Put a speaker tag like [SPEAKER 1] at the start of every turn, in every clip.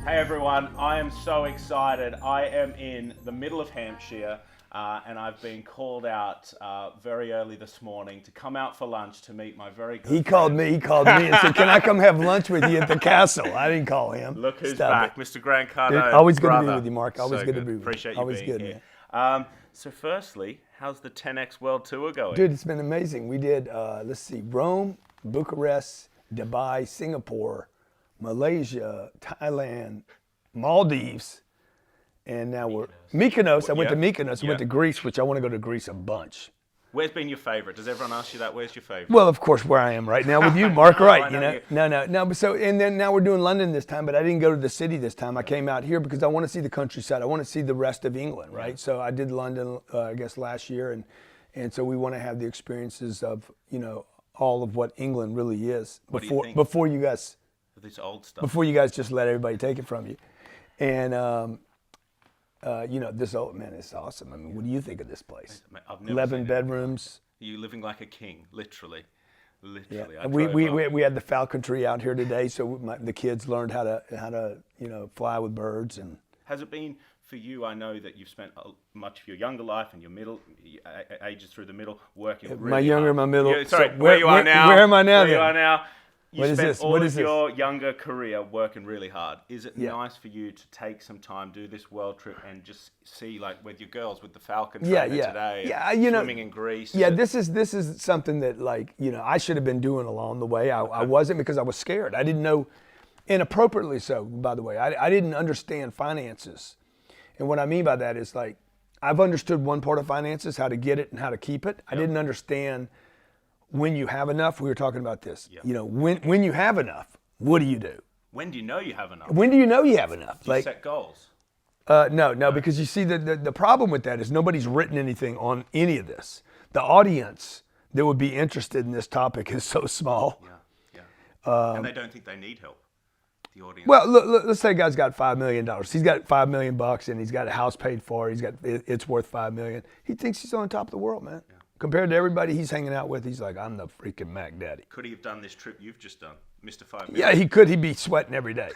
[SPEAKER 1] Hey everyone, I am so excited. I am in the middle of Hampshire and I've been called out very early this morning to come out for lunch to meet my very good
[SPEAKER 2] He called
[SPEAKER 1] friend.
[SPEAKER 2] me and said, can I come have lunch with you at the castle? I didn't call him.
[SPEAKER 1] Look who's
[SPEAKER 2] Stop
[SPEAKER 1] back,
[SPEAKER 2] it.
[SPEAKER 1] Mr. Grant Cardone.
[SPEAKER 2] Always good to
[SPEAKER 1] brother.
[SPEAKER 2] be with you, Mark. Always
[SPEAKER 1] So
[SPEAKER 2] good to be with you.
[SPEAKER 1] Appreciate you
[SPEAKER 2] Always
[SPEAKER 1] being
[SPEAKER 2] good,
[SPEAKER 1] here.
[SPEAKER 2] man.
[SPEAKER 1] So firstly, how's the 10X World Tour going?
[SPEAKER 2] Dude, it's been amazing. We did, Rome, Bucharest, Dubai, Singapore, Malaysia, Thailand, Maldives, and now we're Mykonos. I went to Mykonos. I went to Greece, which I want to go to Greece a bunch.
[SPEAKER 1] Where's been your favorite? Does everyone ask you that? Where's your favorite?
[SPEAKER 2] Well, of course, where I am right now with you, Mark. Right?
[SPEAKER 1] I
[SPEAKER 2] You
[SPEAKER 1] know
[SPEAKER 2] know, no. But and then now we're doing London this time, but I didn't go to the city this time. I came out here because I want to see the countryside. I want to see the rest of England, right? So I did London, I guess last year, and so we want to have the experiences of all of what England really is before you guys.
[SPEAKER 1] This old stuff.
[SPEAKER 2] Before you guys just let everybody take it from you, and. This old man is awesome. I mean, what do you think of this place?
[SPEAKER 1] I've never
[SPEAKER 2] 11
[SPEAKER 1] seen
[SPEAKER 2] bedrooms.
[SPEAKER 1] You living like a king, literally.
[SPEAKER 2] Yeah.
[SPEAKER 1] I
[SPEAKER 2] And
[SPEAKER 1] drove up.
[SPEAKER 2] we had the falconry out here today, so the kids learned how to fly with birds. And
[SPEAKER 1] Has it been for you? I know that you've spent much of your younger life and your middle ages through the middle working. Really
[SPEAKER 2] my younger,
[SPEAKER 1] hard.
[SPEAKER 2] my middle.
[SPEAKER 1] Yeah, sorry,
[SPEAKER 2] So
[SPEAKER 1] where you are now?
[SPEAKER 2] Where am I now?
[SPEAKER 1] Where you
[SPEAKER 2] then?
[SPEAKER 1] are now? You
[SPEAKER 2] What is
[SPEAKER 1] spent
[SPEAKER 2] this?
[SPEAKER 1] all
[SPEAKER 2] What
[SPEAKER 1] of
[SPEAKER 2] is this?
[SPEAKER 1] your younger career working really hard. Is it
[SPEAKER 2] Yeah.
[SPEAKER 1] nice for you to take some time, do this world trip, and just see, like, with your girls, with the Falcon
[SPEAKER 2] Yeah,
[SPEAKER 1] trainer
[SPEAKER 2] yeah.
[SPEAKER 1] today,
[SPEAKER 2] Yeah,
[SPEAKER 1] swimming in Greece?
[SPEAKER 2] Yeah, this is something that I should have been doing along the way. I wasn't because I was scared. I didn't know, inappropriately so, by the way. I didn't understand finances. And what I mean by that is I've understood one part of finances, how to get it and how to keep it. I didn't understand when you have enough. We were talking about this.
[SPEAKER 1] Yep.
[SPEAKER 2] When you have enough, what do you do?
[SPEAKER 1] When do you know you have enough?
[SPEAKER 2] When do you know you have enough?
[SPEAKER 1] Do you set goals?
[SPEAKER 2] No, because you see the problem with that is nobody's written anything on any of this. The audience that would be interested in this topic is so small.
[SPEAKER 1] Yeah. And they don't think they need help. The audience.
[SPEAKER 2] Well, let's say a guy's got $5 million. He's got $5 million and he's got a house paid for. It's worth $5 million. He thinks he's on top of the world, man. Yeah. Compared to everybody he's hanging out with, he's like, I'm the freaking Mac Daddy.
[SPEAKER 1] Could he have done this trip you've just done, Mr. 5 Million?
[SPEAKER 2] Yeah, he could. He'd be sweating every day.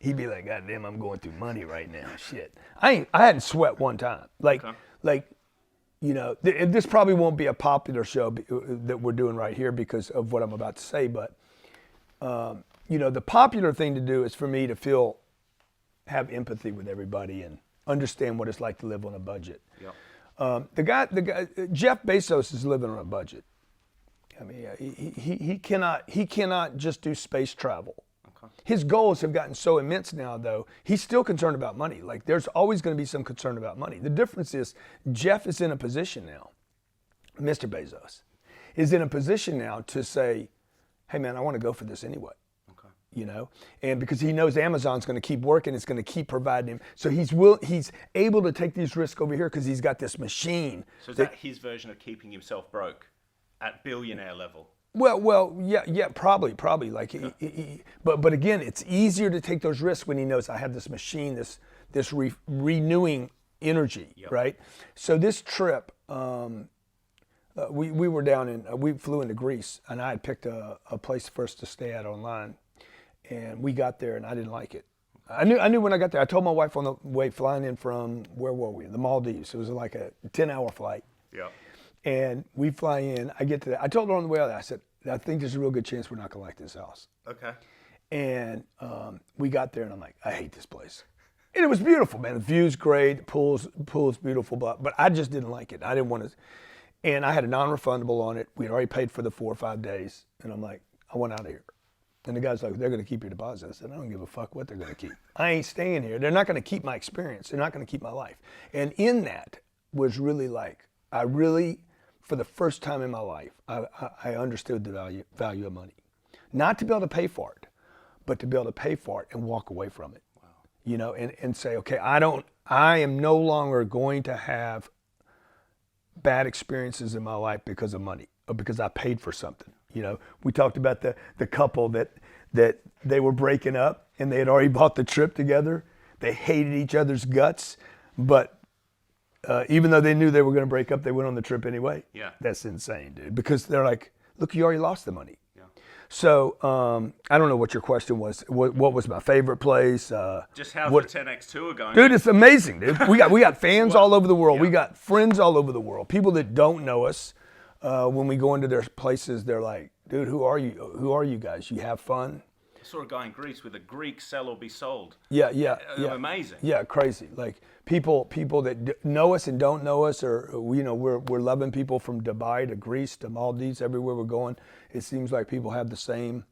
[SPEAKER 2] He'd be like, God damn, I'm going through money right now. Shit. I hadn't sweat one time. This probably won't be a popular show that we're doing right here because of what I'm about to say, but the popular thing to do is for me to have empathy with everybody and understand what it's like to live on a budget.
[SPEAKER 1] Yep.
[SPEAKER 2] The guy, Jeff Bezos is living on a budget. I mean, he cannot just do space travel. Okay. His goals have gotten so immense now, though. He's still concerned about money. Like, there's always going to be some concern about money. The difference is Jeff is in a position now, Mr. Bezos, is in a position now to say, hey, man, I want to go for this anyway. And because he knows Amazon's going to keep working, it's going to keep providing him. So he's able to take these risks over here because he's got this machine.
[SPEAKER 1] So is that his version of keeping himself broke at billionaire level?
[SPEAKER 2] Well, yeah, probably. Like, but again, it's easier to take those risks when he knows I have this machine, this renewing energy, right? So this trip, we were we flew into Greece, and I had picked a place for us to stay at online. And we got there, and I didn't like it. I knew when I got there. I told my wife on the way flying in from, where were we? The Maldives. It was like a 10-hour flight.
[SPEAKER 1] Yeah.
[SPEAKER 2] And we fly in. I get to that. I told her on the way out, I said, I think there's a real good chance we're not going to like this house.
[SPEAKER 1] Okay.
[SPEAKER 2] And we got there, and I'm like, I hate this place. And it was beautiful, man. The view's great. The pool's beautiful. But I just didn't like it. I didn't want to. And I had a non-refundable on it. We had already paid for the 4 or 5 days. And I'm like, I want out of here. And the guy's like, they're going to keep your deposit. I said, I don't give a fuck what they're going to keep. I ain't staying here. They're not going to keep my experience. They're not going to keep my life. And in that was really for the first time in my life, I understood the value of money. Not to be able to pay for it, but to be able to pay for it and walk away from it. Wow. And say, okay, I am no longer going to have bad experiences in my life because of money or because I paid for something. We talked about the couple that they were breaking up and they had already bought the trip together. They hated each other's guts, but even though they knew they were going to break up, they went on the trip anyway.
[SPEAKER 1] Yeah.
[SPEAKER 2] That's insane, dude. Because they're like, look, you already lost the money.
[SPEAKER 1] Yeah.
[SPEAKER 2] So I don't know what your question was. What was my favorite place?
[SPEAKER 1] Just how's the 10X tour going?
[SPEAKER 2] Dude, it's amazing, dude. We got fans all over the world. We got friends all over the world. People that don't know us, when we go into their places, they're like, dude, who are you? Who are you guys? You have fun?
[SPEAKER 1] I saw a guy in Greece with a Greek sell or be sold.
[SPEAKER 2] Yeah.
[SPEAKER 1] Amazing.
[SPEAKER 2] Yeah, crazy. Like people that know us and don't know us, or we're loving people from Dubai to Greece to Maldives, everywhere we're going. It seems like people have the same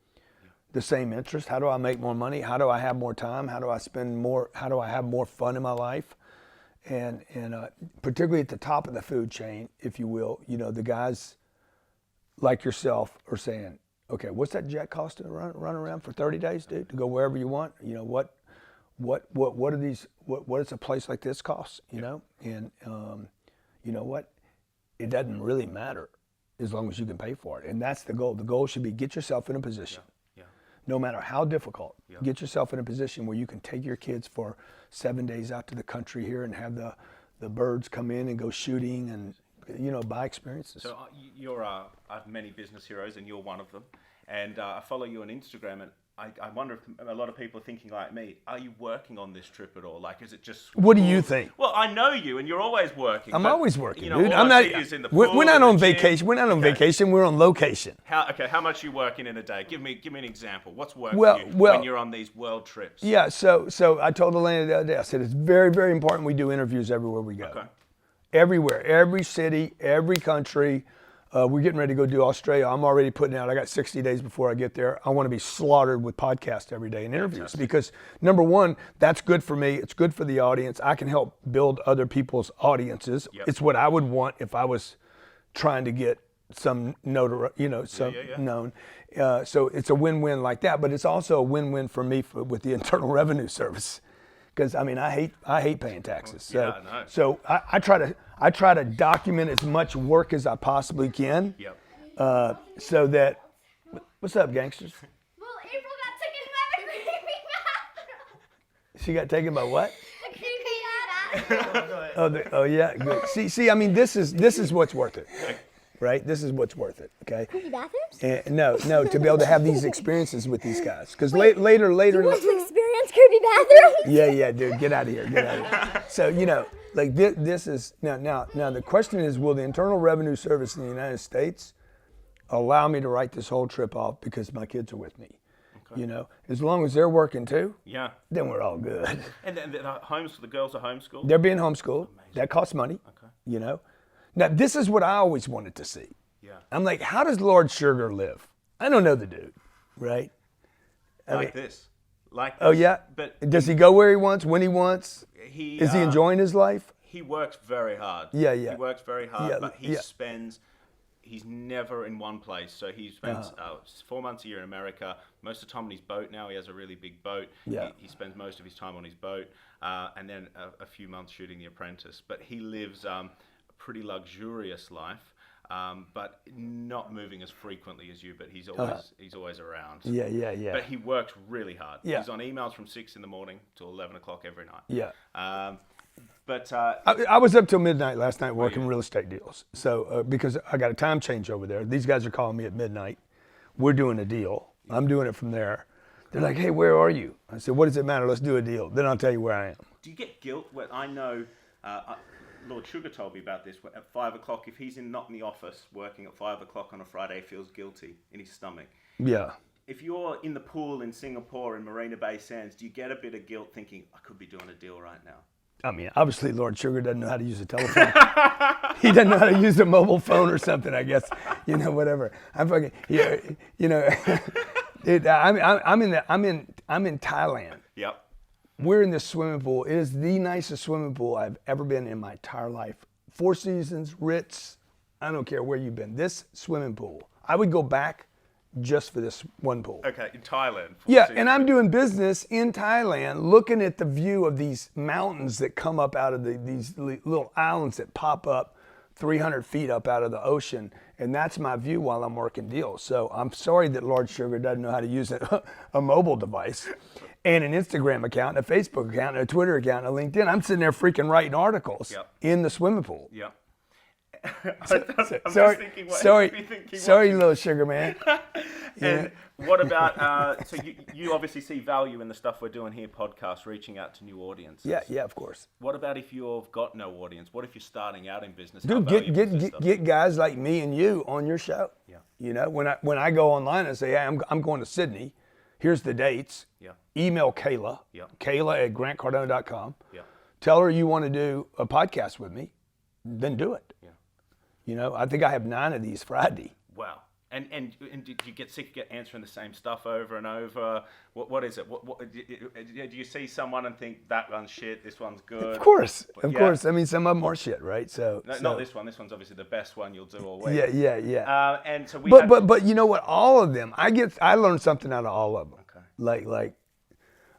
[SPEAKER 2] interest. How do I make more money? How do I have more time? How do I spend more? How do I have more fun in my life? And particularly at the top of the food chain, if you will, the guys like yourself are saying, okay, what's that jet cost to run around for 30 days, dude, to go wherever you want? What are these? What does a place like this cost? And you know what? It doesn't really matter as long as you can pay for it, and that's the goal. The goal should be get yourself in a position, no matter how difficult. Get yourself in a position where you can take your kids for 7 days out to the country here and have the birds come in and go shooting and buy experiences.
[SPEAKER 1] So I have many business heroes, and you're one of them. And I follow you on Instagram, and I wonder if a lot of people are thinking like me, are you working on this trip at all? Like, is it just...
[SPEAKER 2] What do you think?
[SPEAKER 1] Well, I know you, and you're always working.
[SPEAKER 2] I'm always working, dude.
[SPEAKER 1] All I see is in the pool,
[SPEAKER 2] we're not on vacation. We're not on vacation. We're on location.
[SPEAKER 1] How much are you working in a day? Give me an example. What's work for you when you're on these world trips?
[SPEAKER 2] Yeah, so I told Elena the other day, I said, it's very, very important we do interviews everywhere we go.
[SPEAKER 1] Okay.
[SPEAKER 2] Everywhere, every city, every country. We're getting ready to go do Australia. I'm already putting out, I got 60 days before I get there. I want to be slaughtered with podcasts every day and interviews because, number one, that's good for me. It's good for the audience. I can help build other people's audiences. Yep. It's what I would want if I was trying to get some known. So it's a win-win like that, but it's also a win-win for me with the Internal Revenue Service. Because I hate paying taxes. So I try to document as much work as I possibly can.
[SPEAKER 1] Yep.
[SPEAKER 2] So that, what's up, gangsters?
[SPEAKER 3] Well, April got taken by the creepy bathroom.
[SPEAKER 2] She got taken by what?
[SPEAKER 3] The creepy bathroom.
[SPEAKER 2] Oh yeah, good. See, I mean, this is what's worth it, right? This is what's worth it. Okay.
[SPEAKER 3] Creepy bathrooms?
[SPEAKER 2] No, to be able to have these experiences with these guys. Because later.
[SPEAKER 3] You want to experience creepy bathrooms?
[SPEAKER 2] Yeah, dude, get out of here. So like this is now the question is, will the Internal Revenue Service in the United States allow me to write this whole trip off because my kids are with me? Okay. As long as they're working too.
[SPEAKER 1] Yeah.
[SPEAKER 2] Then we're all good.
[SPEAKER 1] And then the girls are homeschooled?
[SPEAKER 2] They're being homeschooled. Amazing. That costs money.
[SPEAKER 1] Okay.
[SPEAKER 2] Now this is what I always wanted to see.
[SPEAKER 1] Yeah.
[SPEAKER 2] I'm like, how does Lord Sugar live? I don't know the dude, right?
[SPEAKER 1] Like this.
[SPEAKER 2] Oh yeah. But does he go where he wants, when he wants? Is he enjoying his life?
[SPEAKER 1] He works very hard.
[SPEAKER 2] Yeah.
[SPEAKER 1] He works very hard, but he's never in one place. So he spends 4 months a year in America. Most of the time on his boat now. He has a really big boat.
[SPEAKER 2] Yeah.
[SPEAKER 1] He spends most of his time on his boat, and then a few months shooting The Apprentice. But he lives a pretty luxurious life. But not moving as frequently as you, but he's always around.
[SPEAKER 2] Yeah.
[SPEAKER 1] But he works really hard.
[SPEAKER 2] Yeah.
[SPEAKER 1] He's on emails from 6 in the morning till 11 o'clock every night.
[SPEAKER 2] Yeah.
[SPEAKER 1] But
[SPEAKER 2] I was up till midnight last night working real estate deals. So because I got a time change over there, these guys are calling me at midnight. We're doing a deal. I'm doing it from there. They're like, hey, where are you? I said, what does it matter? Let's do a deal. Then I'll tell you where I am.
[SPEAKER 1] Do you get guilt? Well, I know. Lord Sugar told me about this. At 5 o'clock, if he's not in the office working at 5 o'clock on a Friday, he feels guilty in his stomach.
[SPEAKER 2] Yeah.
[SPEAKER 1] If you're in the pool in Singapore in Marina Bay Sands, do you get a bit of guilt thinking, I could be doing a deal right now?
[SPEAKER 2] I mean, obviously Lord Sugar doesn't know how to use a telephone. He doesn't know how to use a mobile phone or something, I guess. Whatever. I'm fucking, dude, I'm in Thailand.
[SPEAKER 1] Yep.
[SPEAKER 2] We're in this swimming pool. It is the nicest swimming pool I've ever been in my entire life. Four Seasons, Ritz, I don't care where you've been. This swimming pool, I would go back just for this one pool.
[SPEAKER 1] Okay, in Thailand.
[SPEAKER 2] Yeah, and I'm doing business in Thailand, looking at the view of these mountains that come up out of these little islands that pop up 300 feet up out of the ocean. And that's my view while I'm working deals. So I'm sorry that Lord Sugar doesn't know how to use a mobile device and an Instagram account, a Facebook account, a Twitter account, a LinkedIn. I'm sitting there freaking writing articles in the swimming pool.
[SPEAKER 1] Yep. I'm just thinking what he'd be thinking.
[SPEAKER 2] Sorry, little sugar man.
[SPEAKER 1] And what about, so you obviously see value in the stuff we're doing here, podcasts, reaching out to new audiences.
[SPEAKER 2] Yeah, of course.
[SPEAKER 1] What about if you've got no audience? What if you're starting out in business?
[SPEAKER 2] Dude, get guys like me and you on your show.
[SPEAKER 1] Yeah.
[SPEAKER 2] You know, when I go online and say, hey, I'm going to Sydney, here's the dates.
[SPEAKER 1] Yeah.
[SPEAKER 2] Email Kayla,
[SPEAKER 1] Yeah.
[SPEAKER 2] Kayla@grantcardone.com.
[SPEAKER 1] Yeah.
[SPEAKER 2] Tell her you want to do a podcast with me, then do it.
[SPEAKER 1] Yeah.
[SPEAKER 2] You know, I think I have 9 of these Friday.
[SPEAKER 1] Wow. And did you get sick of answering the same stuff over and over? What is it? What do you see someone and think that one's shit, this one's good?
[SPEAKER 2] Of course. I mean, some of them are shit, right? So
[SPEAKER 1] not this one. This one's obviously the best one you'll do all week.
[SPEAKER 2] Yeah.
[SPEAKER 1] And so
[SPEAKER 2] but you know what? All of them, I learned something out of all of them.
[SPEAKER 1] Okay.
[SPEAKER 2] Like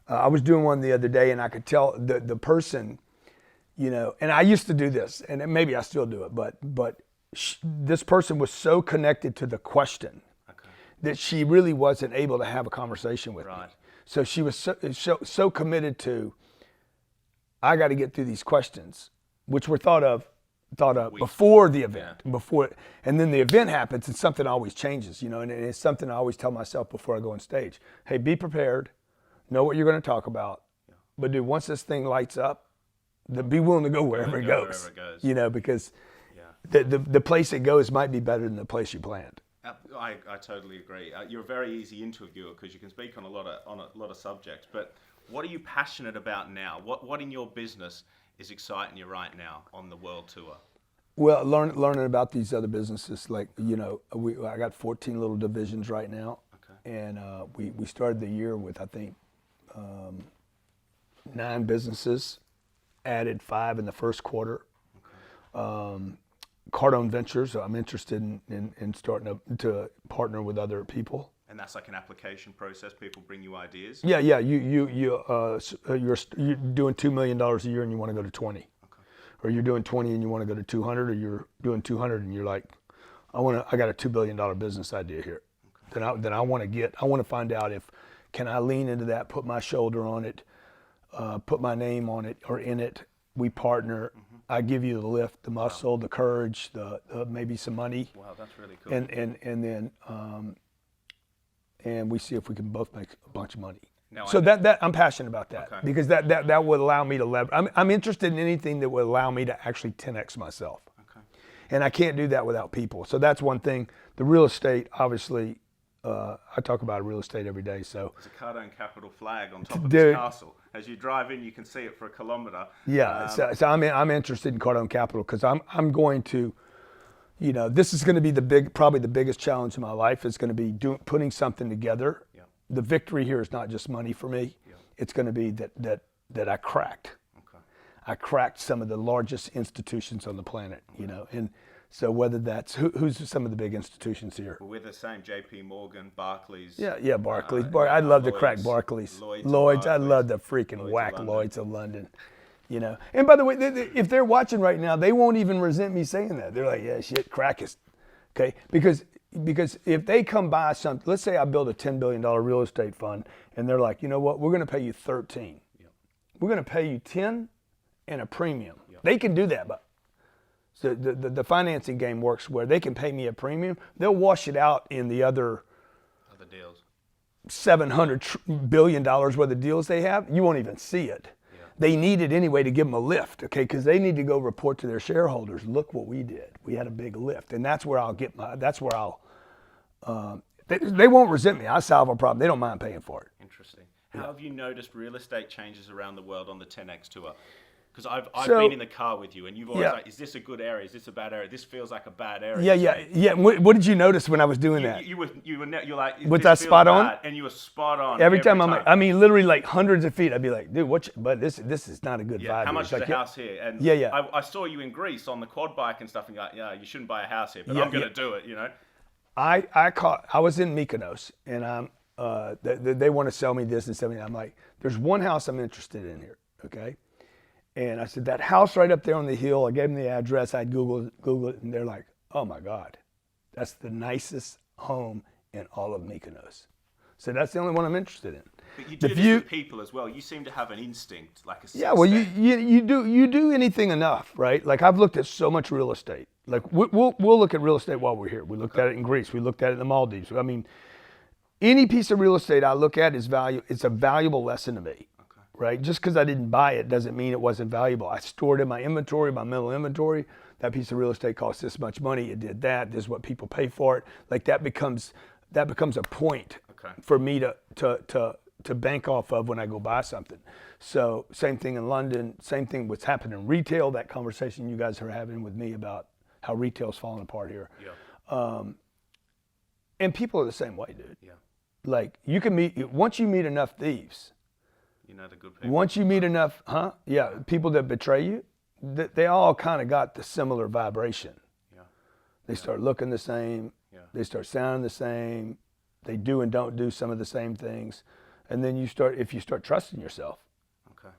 [SPEAKER 2] I was doing one the other day, and I could tell the person, you know, and I used to do this, and maybe I still do it, but this person was so connected to the question that she really wasn't able to have a conversation with me. So she was so committed to, I got to get through these questions, which were thought of before the event, and then the event happens, and something always changes, you know, and it's something I always tell myself before I go on stage. Hey, be prepared, know what you're going to talk about, but dude, once this thing lights up, be willing to go wherever it goes. You know, because the place it goes might be better than the place you planned.
[SPEAKER 1] I totally agree. You're a very easy interviewer because you can speak on a lot of subjects. But what are you passionate about now? What in your business is exciting you right now on the world tour?
[SPEAKER 2] Well, learning about these other businesses, like, you know, I got 14 little divisions right now, and we started the year with, I think, 9 businesses, added 5 in the first quarter. Cardone Ventures, I'm interested in starting to partner with other people.
[SPEAKER 1] And that's like an application process. People bring you ideas.
[SPEAKER 2] Yeah. You're doing $2 million a year and you want to go to 20, or you're doing 20 and you want to go to 200, or you're doing 200 and you're like, I got a $2 billion business idea here. Then I want to find out can I lean into that, put my shoulder on it, put my name on it or in it. We partner. I give you the lift, the muscle, the courage, the maybe some money.
[SPEAKER 1] Wow, that's really cool.
[SPEAKER 2] And then and we see if we can both make a bunch of money.
[SPEAKER 1] Now,
[SPEAKER 2] so that I'm passionate about that, because that would allow me to leverage. I'm interested in anything that would allow me to actually 10x myself.
[SPEAKER 1] Okay.
[SPEAKER 2] And I can't do that without people. So that's one thing. The real estate, obviously, I talk about real estate every day. So
[SPEAKER 1] there's a Cardone capital flag on top of this castle. As you drive in, you can see it for a kilometer.
[SPEAKER 2] Yeah, so I'm interested in Cardone Capital because I'm going to, you know, this is going to be probably the biggest challenge in my life. Is going to be putting something together. Yeah. The victory here is not just money for me. Yeah. It's going to be that I cracked. Okay. I cracked some of the largest institutions on the planet. You know, and so whether that's who's some of the big institutions here.
[SPEAKER 1] Well, we're the same. J.P. Morgan, Barclays.
[SPEAKER 2] Yeah, Barclays. I'd love to crack Barclays. Lloyd's. I'd love to freaking whack Lloyd's of London. You know. And by the way, if they're watching right now, they won't even resent me saying that. They're like, yeah, shit, crack us. Okay, because if they come by something, let's say I build a $10 billion real estate fund, and they're like, you know what, we're going to pay you 13. Yep. We're going to pay you 10 and a premium. Yep. They can do that, but. So the financing game works where they can pay me a premium. They'll wash it out in the other
[SPEAKER 1] deals.
[SPEAKER 2] $700 billion worth of deals they have. You won't even see it. Yeah. They need it anyway to give them a lift, okay? Because they need to go report to their shareholders, look what we did. We had a big lift. And that's where they won't resent me. I solve a problem. They don't mind paying for it.
[SPEAKER 1] Interesting. How have you noticed real estate changes around the world on the 10X tour? Because I've been in the car with you, and you've always like, is this a good area? Is this a bad area? This feels like a bad area.
[SPEAKER 2] Yeah. What did you notice when I was doing that?
[SPEAKER 1] You're like,
[SPEAKER 2] was that spot on?
[SPEAKER 1] And you were spot on.
[SPEAKER 2] Every time. I mean, literally like hundreds of feet. I'd be like, dude, but this is not a good vibe.
[SPEAKER 1] How much is
[SPEAKER 2] like,
[SPEAKER 1] a house here? And I saw you in Greece on the quad bike and stuff, and you're like, yeah, you shouldn't buy a house here, but I'm going to do it, you know?
[SPEAKER 2] I was in Mykonos, and they want to sell me this and sell me that. I'm like, there's one house I'm interested in here, okay? And I said, that house right up there on the hill, I gave them the address, I'd Google it, and they're like, oh my God, that's the nicest home in all of Mykonos. So that's the only one I'm interested in.
[SPEAKER 1] But you do this with people as well. You seem to have an instinct, like a
[SPEAKER 2] yeah, well, you do anything enough, right? Like I've looked at so much real estate, Like we'll look at real estate while we're here. We looked at it in Greece. We looked at it in the Maldives. I mean, any piece of real estate I look at is value. It's a valuable lesson to me, right? Just because I didn't buy it doesn't mean it wasn't valuable. I stored in my inventory, my mental inventory. That piece of real estate cost this much money. It did that. This is what people pay for it. Like that becomes a point for me to bank off of when I go buy something. So same thing in London. Same thing what's happening in retail. That conversation you guys are having with me about how retail's falling apart here.
[SPEAKER 1] Yeah.
[SPEAKER 2] And people are the same way, dude.
[SPEAKER 1] Yeah.
[SPEAKER 2] Like once you meet enough thieves,
[SPEAKER 1] You know the good people.
[SPEAKER 2] once you meet enough, people that betray you, they all kind of got the similar vibration.
[SPEAKER 1] Yeah.
[SPEAKER 2] They start looking the same.
[SPEAKER 1] Yeah.
[SPEAKER 2] They start sounding the same. They do and don't do some of the same things. And then if you start trusting yourself.
[SPEAKER 1] Okay.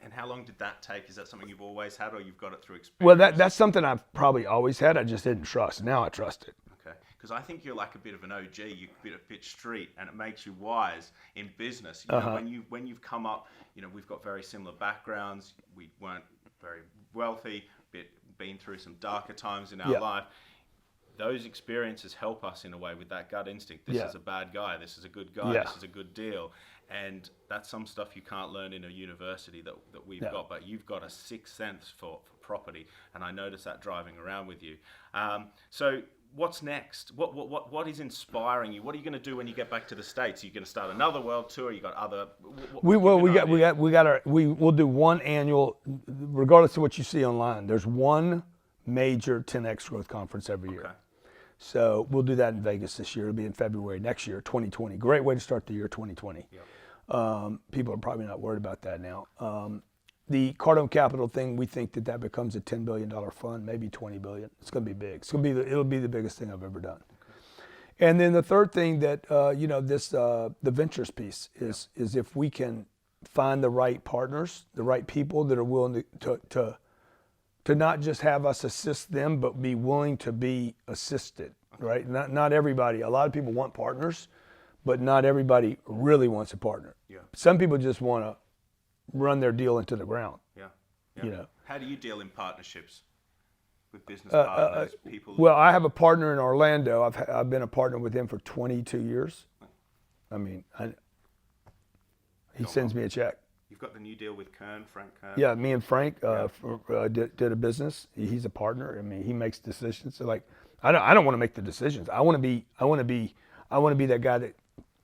[SPEAKER 1] And how long did that take? Is that something you've always had, or you've got it through experience?
[SPEAKER 2] Well, that's something I've probably always had. I just didn't trust. Now I trust it.
[SPEAKER 1] Okay. Because I think you're like a bit of an OG. You're a bit street, and it makes you wise in business. You know, when you've come up, you know, we've got very similar backgrounds. We weren't very wealthy, been through some darker times in our life. Those experiences help us in a way with that gut instinct. This is a bad guy. This is a good guy. This is a good deal. And that's some stuff you can't learn in a university that we've got. But you've got a sixth sense for property. And I notice that driving around with you. So what's next? What is inspiring you? What are you going to do when you get back to the States? Are you going to start another world tour? You got other?
[SPEAKER 2] We'll do one annual, regardless of what you see online. There's one major 10X growth conference every year.
[SPEAKER 1] Okay.
[SPEAKER 2] So we'll do that in Vegas this year. It'll be in February next year, 2020. Great way to start the year 2020.
[SPEAKER 1] Yep.
[SPEAKER 2] People are probably not worried about that now. The Cardone Capital thing, we think that becomes a $10 billion fund, maybe $20 billion. It's going to be big. It'll be the biggest thing I've ever done. Okay. And then the third thing that the ventures piece is if we can find the right partners, the right people that are willing to not just have us assist them, but be willing to be assisted, right? Not everybody. A lot of people want partners, but not everybody really wants a partner.
[SPEAKER 1] Yeah.
[SPEAKER 2] Some people just want to run their deal into the ground.
[SPEAKER 1] Yeah.
[SPEAKER 2] You know.
[SPEAKER 1] How do you deal in partnerships with business partners? People.
[SPEAKER 2] Well, I have a partner in Orlando. I've been a partner with him for 22 years. I mean, he sends me a check.
[SPEAKER 1] You've got the new deal with Frank Kern.
[SPEAKER 2] Yeah, me and Frank did a business. He's a partner. I mean, he makes decisions. So like, I don't want to make the decisions. I want to be that guy that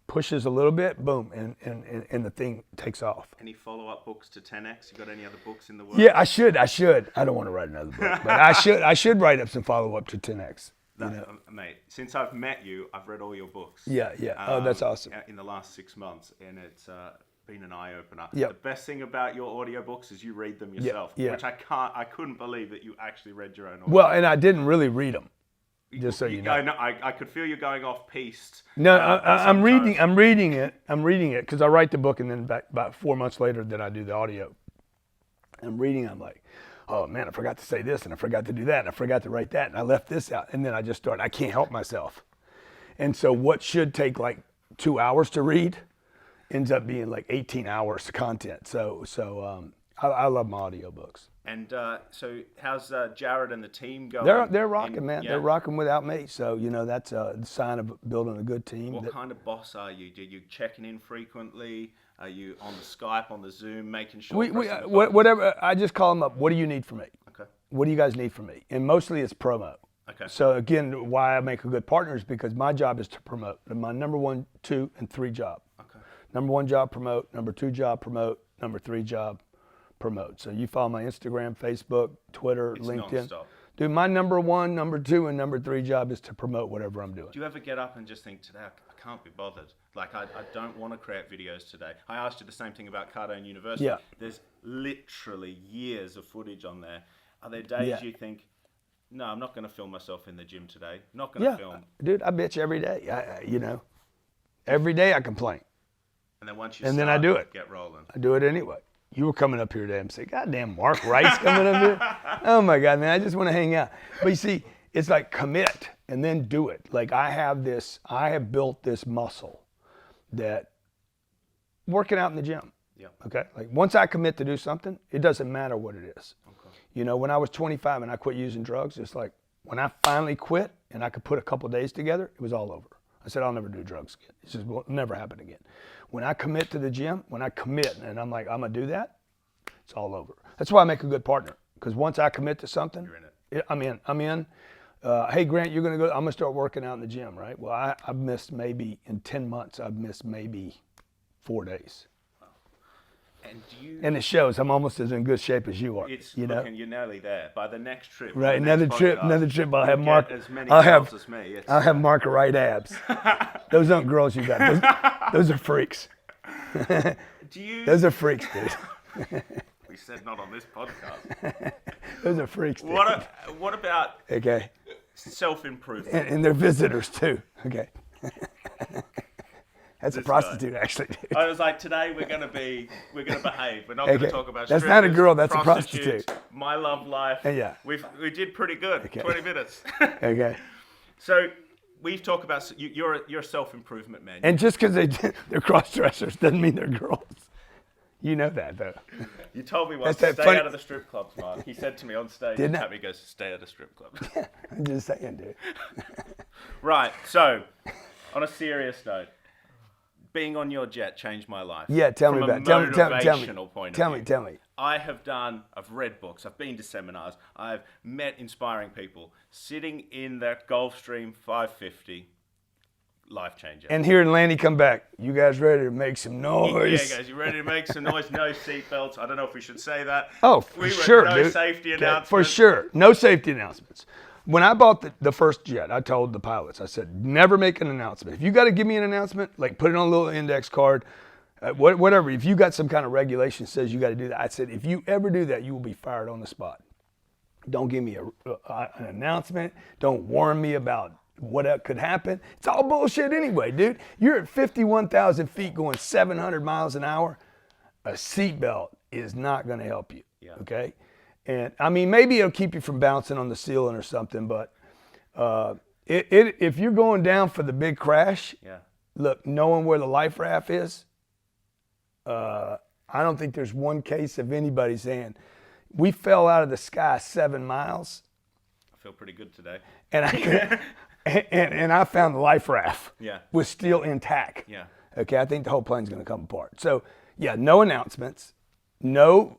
[SPEAKER 2] pushes a little bit, boom, and the thing takes off.
[SPEAKER 1] Any follow-up books to 10X? You got any other books in the works?
[SPEAKER 2] Yeah, I should. I don't want to write another book, but I should write up some follow-up to 10X.
[SPEAKER 1] Mate, since I've met you, I've read all your books.
[SPEAKER 2] Yeah. Oh, that's awesome.
[SPEAKER 1] In the last 6 months, and it's been an eye-opener.
[SPEAKER 2] Yep.
[SPEAKER 1] The best thing about your audiobooks is you read them yourself, which I couldn't believe that you actually read your own audio.
[SPEAKER 2] Well, and I didn't really read them. Just so you know.
[SPEAKER 1] I could feel you going off piste.
[SPEAKER 2] No, I'm reading it because I write the book, and then about 4 months later, then I do the audio. I'm reading. I'm like, oh man, I forgot to say this, and I forgot to do that, and I forgot to write that, and I left this out, and then I just start. I can't help myself, and so what should take like 2 hours to read ends up being like 18 hours of content. So I love my audiobooks.
[SPEAKER 1] And so how's Jared and the team going?
[SPEAKER 2] They're rocking, man. Yeah. They're rocking without me. So, you know, that's a sign of building a good team.
[SPEAKER 1] What kind of boss are you? Are you checking in frequently? Are you on the Skype, on the Zoom, making sure?
[SPEAKER 2] Whatever. I just call them up. What do you need from me?
[SPEAKER 1] Okay.
[SPEAKER 2] What do you guys need from me? And mostly it's promo.
[SPEAKER 1] Okay.
[SPEAKER 2] So again, why I make a good partner is because my job is to promote. My number 1, 2, and 3 job.
[SPEAKER 1] Okay.
[SPEAKER 2] Number 1 job, promote. Number 2 job, promote. Number 3 job, promote. So you follow my Instagram, Facebook, Twitter, LinkedIn.
[SPEAKER 1] Non-stop.
[SPEAKER 2] Dude, my number 1, number 2, and number 3 job is to promote whatever I'm doing.
[SPEAKER 1] Do you ever get up and just think, today I can't be bothered? Like, I don't want to create videos today. I asked you the same thing about Cardone University.
[SPEAKER 2] Yeah.
[SPEAKER 1] There's literally years of footage on there. Are there days you think, no, I'm not going to film myself in the gym today. Not going to film.
[SPEAKER 2] Dude, I bitch every day. Every day I complain.
[SPEAKER 1] And then once you
[SPEAKER 2] and then I do it.
[SPEAKER 1] Get rolling.
[SPEAKER 2] I do it anyway. You were coming up here today and say, God damn, Mark Wright's coming up here. Oh my God, man, I just want to hang out. But you see, it's like commit and then do it. Like I have built this muscle that working out in the gym.
[SPEAKER 1] Yeah.
[SPEAKER 2] Okay. Like once I commit to do something, it doesn't matter what it is. Okay. You know, when I was 25 and I quit using drugs, it's like When I finally quit and I could put a couple of days together, it was all over. I said, I'll never do drugs again. It just will never happen again. When I commit to the gym, when I commit and I'm like, I'm going to do that, it's all over. That's why I make a good partner. Because once I commit to something,
[SPEAKER 1] You're in it.
[SPEAKER 2] I'm in. Hey, Grant, you're going to go, I'm going to start working out in the gym, right? Well, I've missed maybe, in 10 months, I've missed maybe 4 days.
[SPEAKER 1] And do you?
[SPEAKER 2] And it shows. I'm almost as in good shape as you are.
[SPEAKER 1] It's
[SPEAKER 2] you know?
[SPEAKER 1] looking, you're nearly there. By the next trip,
[SPEAKER 2] Right,
[SPEAKER 1] the next
[SPEAKER 2] another trip. I'll have
[SPEAKER 1] you'll
[SPEAKER 2] Mark.
[SPEAKER 1] get as many
[SPEAKER 2] I'll
[SPEAKER 1] girls
[SPEAKER 2] have
[SPEAKER 1] as me. It's,
[SPEAKER 2] I'll have Mark Wright abs. Those aren't girls you got. Those are freaks.
[SPEAKER 1] do you?
[SPEAKER 2] Those are freaks, dude.
[SPEAKER 1] We said not on this podcast.
[SPEAKER 2] Those are freaks, dude.
[SPEAKER 1] What about
[SPEAKER 2] Okay.
[SPEAKER 1] self-improvement?
[SPEAKER 2] And they're visitors too. Okay. That's a
[SPEAKER 1] This
[SPEAKER 2] prostitute, actually, dude.
[SPEAKER 1] I was like, today we're gonna behave. We're not
[SPEAKER 2] Okay.
[SPEAKER 1] gonna talk about.
[SPEAKER 2] That's not a
[SPEAKER 1] strippers,
[SPEAKER 2] girl, that's a
[SPEAKER 1] prostitutes,
[SPEAKER 2] prostitute.
[SPEAKER 1] My love life.
[SPEAKER 2] Yeah.
[SPEAKER 1] We did pretty good.
[SPEAKER 2] Okay.
[SPEAKER 1] 20 minutes.
[SPEAKER 2] Okay.
[SPEAKER 1] So we've talked about you're a self-improvement man.
[SPEAKER 2] And just because they're cross-dressers doesn't mean they're girls. You know that, though.
[SPEAKER 1] You told me once,
[SPEAKER 2] That's
[SPEAKER 1] stay
[SPEAKER 2] that funny-
[SPEAKER 1] out of the strip clubs, Mark. He said to me on stage,
[SPEAKER 2] Didn't I?
[SPEAKER 1] he goes, stay out of strip clubs.
[SPEAKER 2] I'm just saying, dude.
[SPEAKER 1] Right, so on a serious note, being on your jet changed my life.
[SPEAKER 2] Yeah, tell me
[SPEAKER 1] From
[SPEAKER 2] about it.
[SPEAKER 1] a
[SPEAKER 2] Tell me.
[SPEAKER 1] motivational point of
[SPEAKER 2] Tell
[SPEAKER 1] view.
[SPEAKER 2] me. Tell me.
[SPEAKER 1] I've read books, I've been to seminars, I've met inspiring people. Sitting in that Gulfstream 550, life changer.
[SPEAKER 2] And hearing Lanny come back, you guys ready to make some noise?
[SPEAKER 1] Yeah, guys, you ready to make some noise? No seatbelts. I don't know if we should say that.
[SPEAKER 2] Oh, for
[SPEAKER 1] We were-
[SPEAKER 2] sure,
[SPEAKER 1] no
[SPEAKER 2] dude.
[SPEAKER 1] safety
[SPEAKER 2] Okay,
[SPEAKER 1] announcements.
[SPEAKER 2] for sure. No safety announcements. When I bought the first jet, I told the pilots, I said, never make an announcement. If you got to give me an announcement, like put it on a little index card, whatever. If you got some kind of regulation that says you got to do that, I said, if you ever do that, you will be fired on the spot. Don't give me an announcement. Don't warn me about what could happen. It's all bullshit anyway, dude. You're at 51,000 feet going 700 miles an hour. A seatbelt is not going to help you.
[SPEAKER 1] Yeah.
[SPEAKER 2] Okay. And I mean, maybe it'll keep you from bouncing on the ceiling or something, but if you're going down for the big crash,
[SPEAKER 1] Yeah.
[SPEAKER 2] look, knowing where the life raft is, I don't think there's one case of anybody saying, we fell out of the sky 7 miles,
[SPEAKER 1] I feel pretty good today.
[SPEAKER 2] and I found the life raft
[SPEAKER 1] Yeah.
[SPEAKER 2] was still intact.
[SPEAKER 1] Yeah.
[SPEAKER 2] Okay, I think the whole plane's going to come apart. So, yeah, no announcements. No.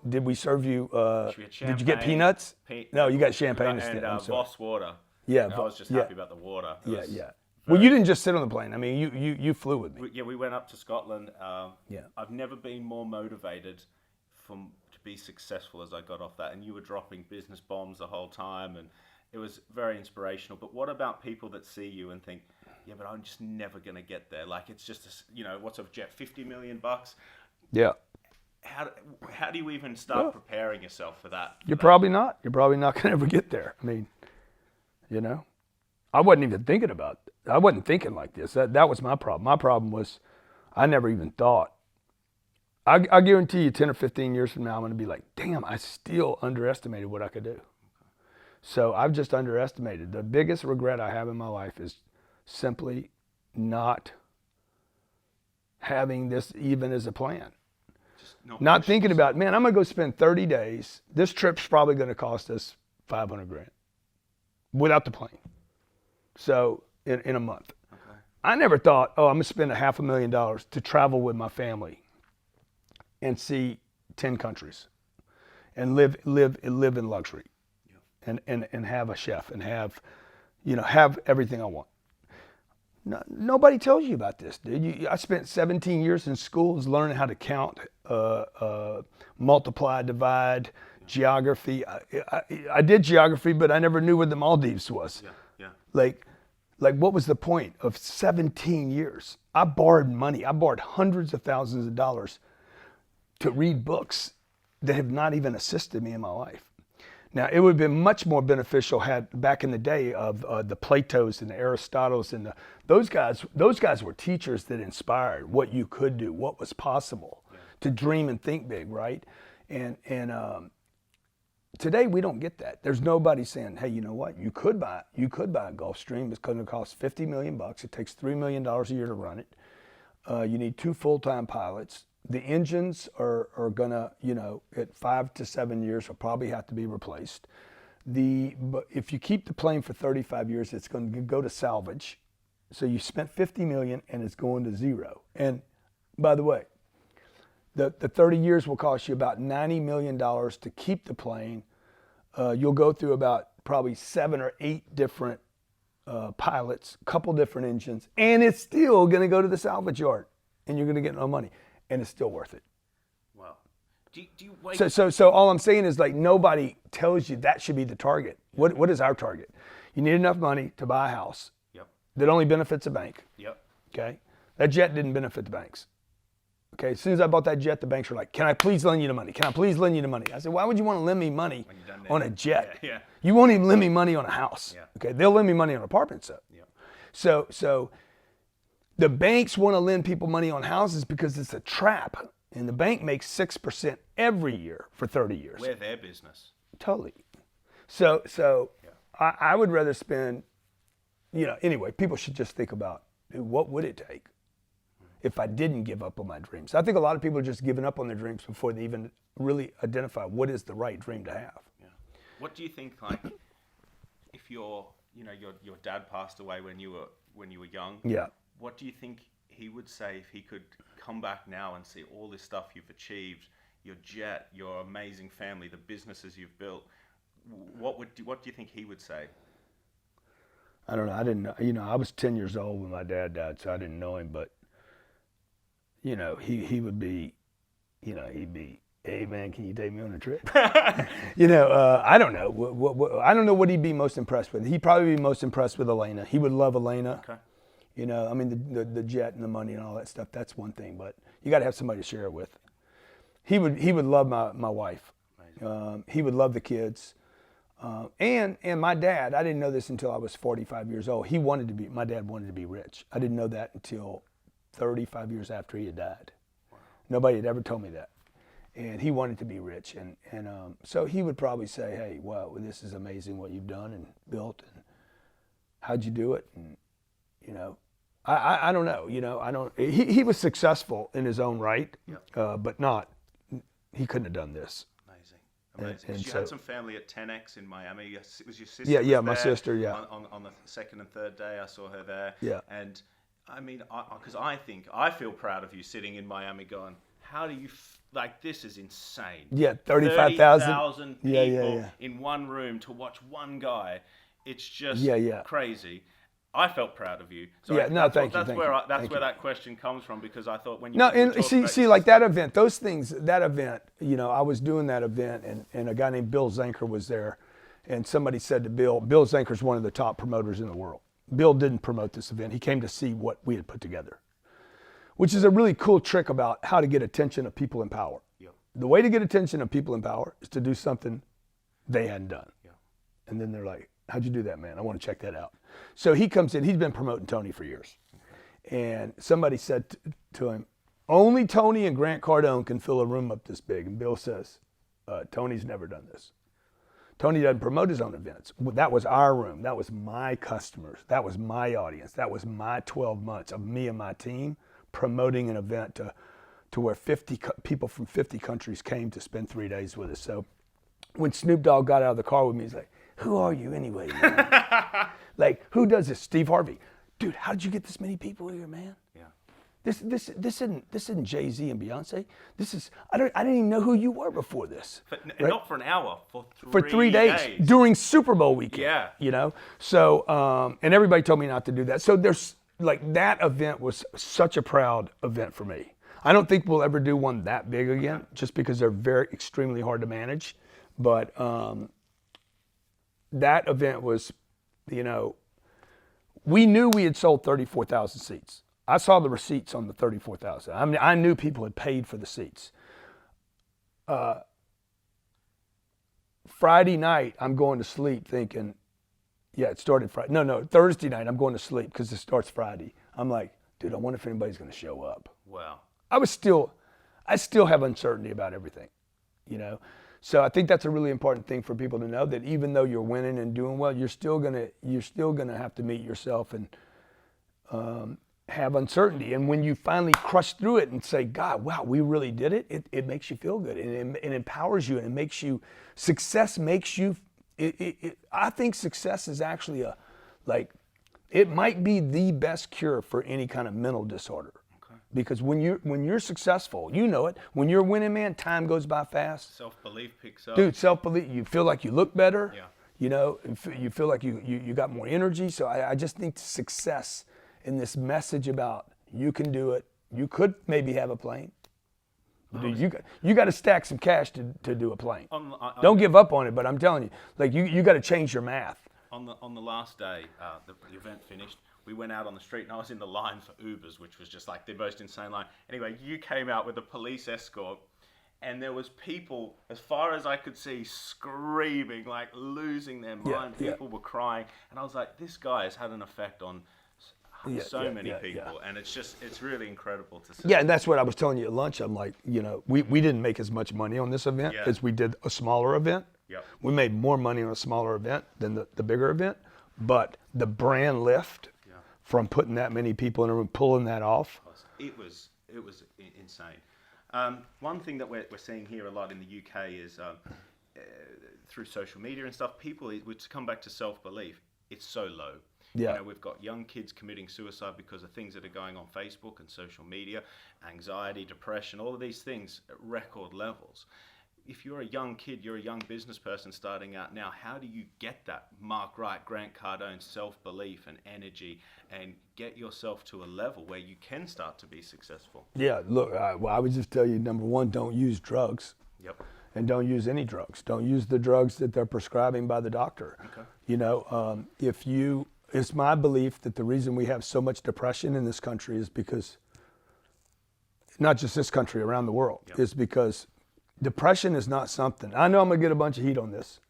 [SPEAKER 2] Did we serve you?
[SPEAKER 1] We had
[SPEAKER 2] Did you get
[SPEAKER 1] champagne,
[SPEAKER 2] peanuts? No, you got champagne
[SPEAKER 1] And
[SPEAKER 2] instead. I'm sorry.
[SPEAKER 1] Voss water.
[SPEAKER 2] Yeah,
[SPEAKER 1] And I was just
[SPEAKER 2] yeah.
[SPEAKER 1] happy about the water. It
[SPEAKER 2] Yeah,
[SPEAKER 1] was
[SPEAKER 2] yeah. Well, you didn't just sit on the plane. I mean, you flew with me.
[SPEAKER 1] we went up to Scotland.
[SPEAKER 2] Yeah.
[SPEAKER 1] I've never been more motivated to be successful as I got off that. And you were dropping business bombs the whole time, and it was very inspirational. But what about people that see you and think, yeah, but I'm just never going to get there? Like, it's just, what's a jet, $50 million?
[SPEAKER 2] Yeah.
[SPEAKER 1] How do you even start preparing yourself for that?
[SPEAKER 2] You're probably not. You're probably not going to ever get there. I mean, I wasn't even thinking about it. I wasn't thinking like this. That was my problem. My problem was I never even thought. I guarantee you 10 or 15 years from now, I'm going to be like, damn, I still underestimated what I could do. So I've just underestimated. The biggest regret I have in my life is simply not having this even as a plan. Not thinking about, man, I'm going to go spend 30 days. This trip's probably going to cost us $500,000 without the plane. So in a month.
[SPEAKER 1] Okay.
[SPEAKER 2] I never thought, I'm going to spend $500,000 to travel with my family and see 10 countries and live in luxury and have a chef and have everything I want. No, nobody tells you about this, dude. I spent 17 years in schools learning how to count, multiply, divide, geography. I did geography, but I never knew where the Maldives was.
[SPEAKER 1] Yeah.
[SPEAKER 2] Like what was the point of 17 years? I borrowed money. I borrowed hundreds of thousands of dollars to read books that have not even assisted me in my life. Now, it would have been much more beneficial had back in the day of the Platos and the Aristotles and those guys were teachers that inspired what you could do, what was possible, to dream and think big, right? And today we don't get that. There's nobody saying, hey, you know what? You could buy a Gulfstream. It's going to cost $50 million. It takes $3 million a year to run it. You need 2 full-time pilots. The engines are gonna, at 5 to 7 years, will probably have to be replaced. But if you keep the plane for 35 years, it's going to go to salvage. So you spent $50 million and it's going to zero. And by the way, the 30 years will cost you about $90 million to keep the plane. You'll go through about probably 7 or 8 different pilots, a couple different engines, and it's still going to go to the salvage yard, and you're going to get no money, and it's still worth it.
[SPEAKER 1] Wow. Do you wait?
[SPEAKER 2] So all I'm saying is, like, nobody tells you that should be the target. What is our target? You need enough money to buy a house.
[SPEAKER 1] Yep.
[SPEAKER 2] That only benefits a bank.
[SPEAKER 1] Yep.
[SPEAKER 2] Okay. That jet didn't benefit the banks. Okay. As soon as I bought that jet, the banks were like, "Can I please lend you the money? Can I please lend you the money?" I said, "Why would you want to lend me money on a jet?
[SPEAKER 1] Yeah.
[SPEAKER 2] You won't even lend me money on a house.
[SPEAKER 1] Yeah.
[SPEAKER 2] Okay. They'll lend me money on apartments though.
[SPEAKER 1] Yeah.
[SPEAKER 2] So the banks want to lend people money on houses because it's a trap, and the bank makes 6% every year for 30 years.
[SPEAKER 1] We're their business.
[SPEAKER 2] Totally. So I would rather spend, anyway, people should just think about, what would it take if I didn't give up on my dreams? I think a lot of people are just giving up on their dreams before they even really identify what is the right dream to have.
[SPEAKER 1] Yeah. What do you think, like, if your dad passed away when you were young?
[SPEAKER 2] Yeah.
[SPEAKER 1] What do you think he would say if he could come back now and see all this stuff you've achieved, your jet, your amazing family, the businesses you've built? What do you think he would say?
[SPEAKER 2] I don't know. I didn't know. I was 10 years old when my dad died, so I didn't know him. But, he would be, he'd be, "Hey, man, can you take me on a trip?" I don't know. I don't know what he'd be most impressed with. He'd probably be most impressed with Elena. He would love Elena.
[SPEAKER 1] Okay.
[SPEAKER 2] I mean, the jet and the money and all that stuff, that's one thing. But you got to have somebody to share it with. He would love my wife. He would love the kids. And my dad, I didn't know this until I was 45 years old. My dad wanted to be rich. I didn't know that until 35 years after he had died. Wow. Nobody had ever told me that. And he wanted to be rich. And so he would probably say, "Hey, wow, this is amazing what you've done and built. And how'd you do it?" And, I don't know. He was successful in his own right, but he couldn't have done this.
[SPEAKER 1] Amazing.
[SPEAKER 2] And
[SPEAKER 1] you
[SPEAKER 2] so,
[SPEAKER 1] had some family at 10X in Miami. Was your sister?
[SPEAKER 2] Yeah,
[SPEAKER 1] was
[SPEAKER 2] my
[SPEAKER 1] there
[SPEAKER 2] sister, yeah.
[SPEAKER 1] On the second and third day, I saw her there.
[SPEAKER 2] Yeah.
[SPEAKER 1] And I mean, because I feel proud of you sitting in Miami going, how do you, this is insane.
[SPEAKER 2] Yeah, 35,000.
[SPEAKER 1] 30,000 people in one room to watch one guy. It's just crazy. I felt proud of you. So
[SPEAKER 2] thank you.
[SPEAKER 1] That's where that question comes from, because I thought when you
[SPEAKER 2] like that event, I was doing that event, and a guy named Bill Zanker was there, and somebody said to Bill Zanker's one of the top promoters in the world. Bill didn't promote this event. He came to see what we had put together, which is a really cool trick about how to get attention of people in power.
[SPEAKER 1] Yep.
[SPEAKER 2] The way to get attention of people in power is to do something they hadn't done. Yep. And then they're like, "How'd you do that, man? I want to check that out." So he comes in. He's been promoting Tony for years. And somebody said to him, "Only Tony and Grant Cardone can fill a room up this big." And Bill says, "Tony's never done this. Tony doesn't promote his own events. That was our room. That was my customers. That was my audience. That was my 12 months of me and my team promoting an event to where 50 people from 50 countries came to spend 3 days with us." So when Snoop Dogg got out of the car with me, he's like, "Who are you anyway, man?" Like, who does this? Steve Harvey. "Dude, how did you get this many people here, man?"
[SPEAKER 1] Yeah.
[SPEAKER 2] This isn't Jay-Z and Beyonce. I didn't even know who you were before this.
[SPEAKER 1] Right? Not for an hour, for
[SPEAKER 2] 3 days during Super Bowl weekend.
[SPEAKER 1] Yeah.
[SPEAKER 2] So and everybody told me not to do that. So there's that event was such a proud event for me. I don't think we'll ever do one that big again, just because they're extremely hard to manage. But that event was, we knew we had sold 34,000 seats. I saw the receipts on the 34,000. I mean, I knew people had paid for the seats. Friday night, I'm going to sleep thinking, it started Friday. No, Thursday night, I'm going to sleep because it starts Friday. I'm like, dude, I wonder if anybody's going to show up.
[SPEAKER 1] Wow.
[SPEAKER 2] I still have uncertainty about everything, So I think that's a really important thing for people to know, that even though you're winning and doing well, you're still gonna have to meet yourself and have uncertainty. And when you finally crush through it and say, "God, wow, we really did it," it makes you feel good, and it empowers you, and success makes you I think success is actually it might be the best cure for any kind of mental disorder. Okay. Because when you're successful, you know it. When you're winning, man, time goes by fast.
[SPEAKER 1] Self-belief picks up.
[SPEAKER 2] Dude, self-belief. You feel like you look better.
[SPEAKER 1] Yeah.
[SPEAKER 2] You know, you feel like you got more energy. So I just think success in this message about you can do it. You could maybe have a plane. Dude, you got to stack some cash to do a plane. Don't give up on it, but I'm telling you, like you got to change your math.
[SPEAKER 1] On the last day, the event finished, we went out on the street and I was in the line for Ubers, which was just like the most insane line. Anyway, you came out with a police escort and there was people, as far as I could see, screaming, like losing their mind.
[SPEAKER 2] Yeah.
[SPEAKER 1] People were crying. And I was like, this guy has had an effect on so many people. And it's really incredible to see.
[SPEAKER 2] Yeah, and that's what I was telling you at lunch. I'm like, you know, we didn't make as much money on this event as we did a smaller event.
[SPEAKER 1] Yep.
[SPEAKER 2] We made more money on a smaller event than the bigger event. But the brand lift from putting that many people in a room, pulling that off.
[SPEAKER 1] It was insane. One thing that we're seeing here a lot in the UK is through social media and stuff, people, to come back to self-belief, it's so low.
[SPEAKER 2] Yeah.
[SPEAKER 1] You know, we've got young kids committing suicide because of things that are going on Facebook and social media, anxiety, depression, all of these things at record levels. If you're a young kid, you're a young business person starting out now, how do you get that Mark Wright, Grant Cardone self-belief and energy and get yourself to a level where you can start to be successful?
[SPEAKER 2] Yeah, look, I would just tell you, number one, don't use drugs.
[SPEAKER 1] Yep.
[SPEAKER 2] And don't use any drugs. Don't use the drugs that they're prescribing by the doctor.
[SPEAKER 1] Okay.
[SPEAKER 2] You know, it's my belief that the reason we have so much depression in this country is because, not just this country, around the world, is because depression is not something. I know I'm going to get a bunch of heat on this.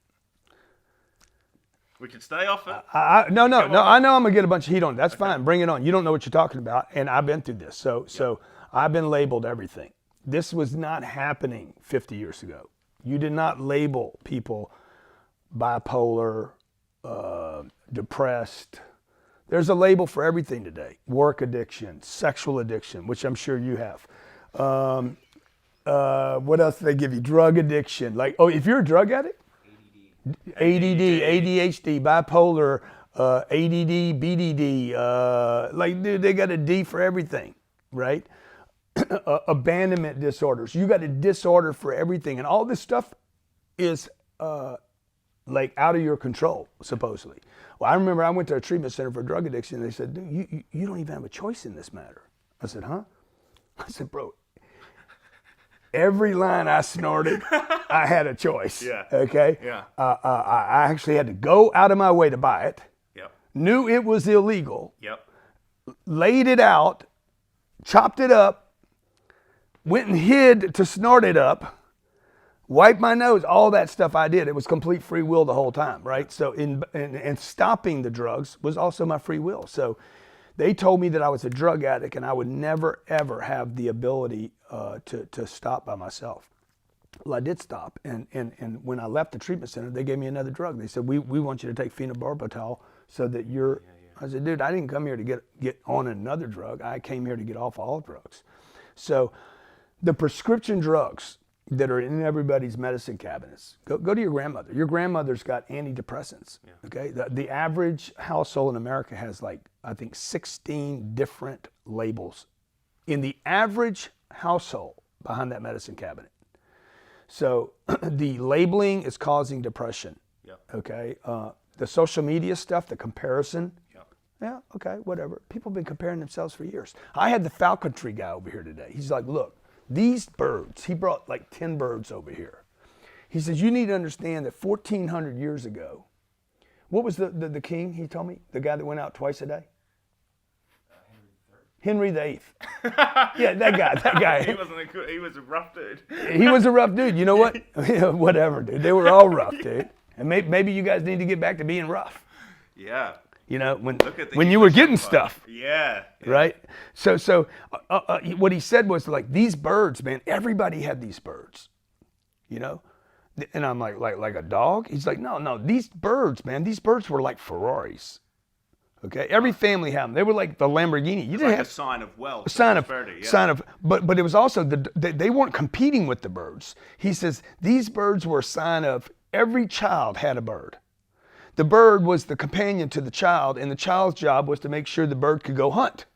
[SPEAKER 1] We can stay off it.
[SPEAKER 2] No, I know I'm going to get a bunch of heat on it. That's fine. Bring it on. You don't know what you're talking about, and I've been through this. So I've been labeled everything. This was not happening 50 years ago. You did not label people bipolar, depressed. There's a label for everything today. Work addiction, sexual addiction, which I'm sure you have. What else do they give you? Drug addiction. Like, if you're a drug addict, ADD, ADHD, bipolar, ADD, BDD. Like, dude, they got a D for everything, right? Abandonment disorders. You got a disorder for everything. And all this stuff is like out of your control, supposedly. Well, I remember I went to a treatment center for drug addiction and they said, dude, you don't even have a choice in this matter. I said, huh? I said, bro, every line I snorted, I had a choice.
[SPEAKER 1] Yeah.
[SPEAKER 2] Okay?
[SPEAKER 1] Yeah.
[SPEAKER 2] I actually had to go out of my way to buy it.
[SPEAKER 1] Yep.
[SPEAKER 2] Knew it was illegal.
[SPEAKER 1] Yep.
[SPEAKER 2] Laid it out, chopped it up, went and hid to snort it up, wiped my nose, all that stuff I did. It was complete free will the whole time, right? So and stopping the drugs was also my free will. So they told me that I was a drug addict and I would never, ever have the ability to stop by myself. Well, I did stop. And when I left the treatment center, they gave me another drug. They said, we want you to take phenobarbital so that you're... I said, dude, I didn't come here to get on another drug. I came here to get off all drugs. So the prescription drugs that are in everybody's medicine cabinets, go to your grandmother. Your grandmother's got antidepressants, okay? The average household in America has I think 16 different labels in the average household behind that medicine cabinet. So the labeling is causing depression, okay? The social media stuff, the comparison, okay, whatever. People have been comparing themselves for years. I had the falconry guy over here today. He's like, look, these birds, he brought 10 birds over here. He says, you need to understand that 1,400 years ago, what was the king, he told me? The guy that went out twice a day? Henry VIII. Yeah, that guy.
[SPEAKER 1] He was a rough dude.
[SPEAKER 2] He was a rough dude. You know what? Whatever, dude. They were all rough, dude. And maybe you guys need to get back to being rough.
[SPEAKER 1] Yeah.
[SPEAKER 2] You know, when you were getting stuff.
[SPEAKER 1] Yeah.
[SPEAKER 2] Right? So what he said was these birds, man, everybody had these birds, you know? And I'm like a dog? He's like, no, these birds, man, these birds were like Ferraris. Okay? Every family had them. They were like the Lamborghini. You didn't have
[SPEAKER 1] a sign of wealth.
[SPEAKER 2] A sign of, but it was also, they weren't competing with the birds. He says, these birds were a sign of Every child had a bird. The bird was the companion to the child, and the child's job was to make sure the bird could go hunt.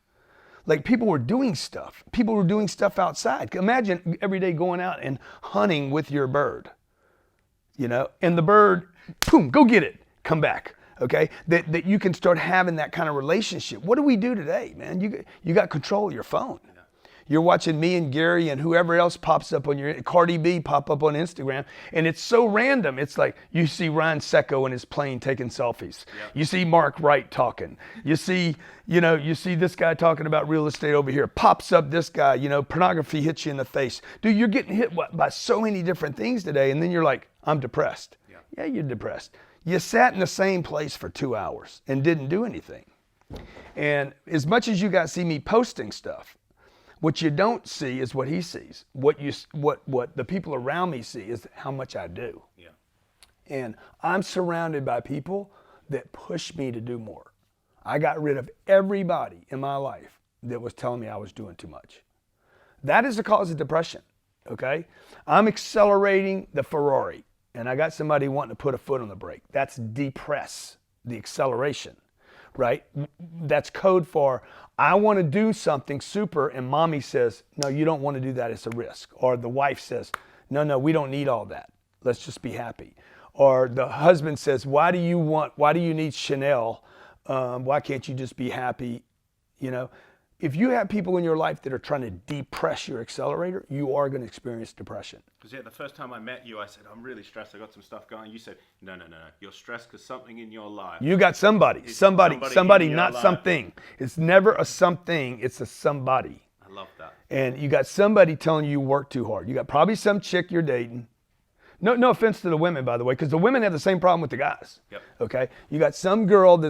[SPEAKER 2] Like, people were doing stuff. People were doing stuff outside. Imagine every day going out and hunting with your bird, you know, and the bird, boom, go get it, come back, okay? That you can start having that kind of relationship. What do we do today, man? You got control of your phone. You're watching me and Gary and whoever else pops up on your, Cardi B pop up on Instagram, and it's so random. It's like you see Ryan Secco in his plane taking selfies. Yeah. You see Mark Wright talking. You see this guy talking about real estate over here. Pops up this guy, you know, pornography hits you in the face. Dude, you're getting hit by so many different things today, and then you're like, I'm depressed. Yeah, you're depressed. You sat in the same place for 2 hours and didn't do anything. And as much as you guys see me posting stuff, what you don't see is what he sees. What the people around me see is how much I do. Yeah. And I'm surrounded by people that push me to do more. I got rid of everybody in my life that was telling me I was doing too much. That is the cause of depression, okay? I'm accelerating the Ferrari, and I got somebody wanting to put a foot on the brake. That's depress, the acceleration, right? That's code for, I want to do something super, and mommy says, no, you don't want to do that, it's a risk. Or the wife says, no, we don't need all that. Let's just be happy. Or the husband says, why do you need Chanel? Why can't you just be happy? You know, if you have people in your life that are trying to depress your accelerator, you are going to experience depression.
[SPEAKER 1] Because the first time I met you, I said, I'm really stressed. I got some stuff going. You said, no. You're stressed because something in your life.
[SPEAKER 2] You got somebody, not something. It's never a something. It's a somebody.
[SPEAKER 1] I love that.
[SPEAKER 2] And you got somebody telling you work too hard. You got probably some chick you're dating. No offense to the women, by the way, because the women have the same problem with the guys.
[SPEAKER 1] Yep.
[SPEAKER 2] Okay. You got some girl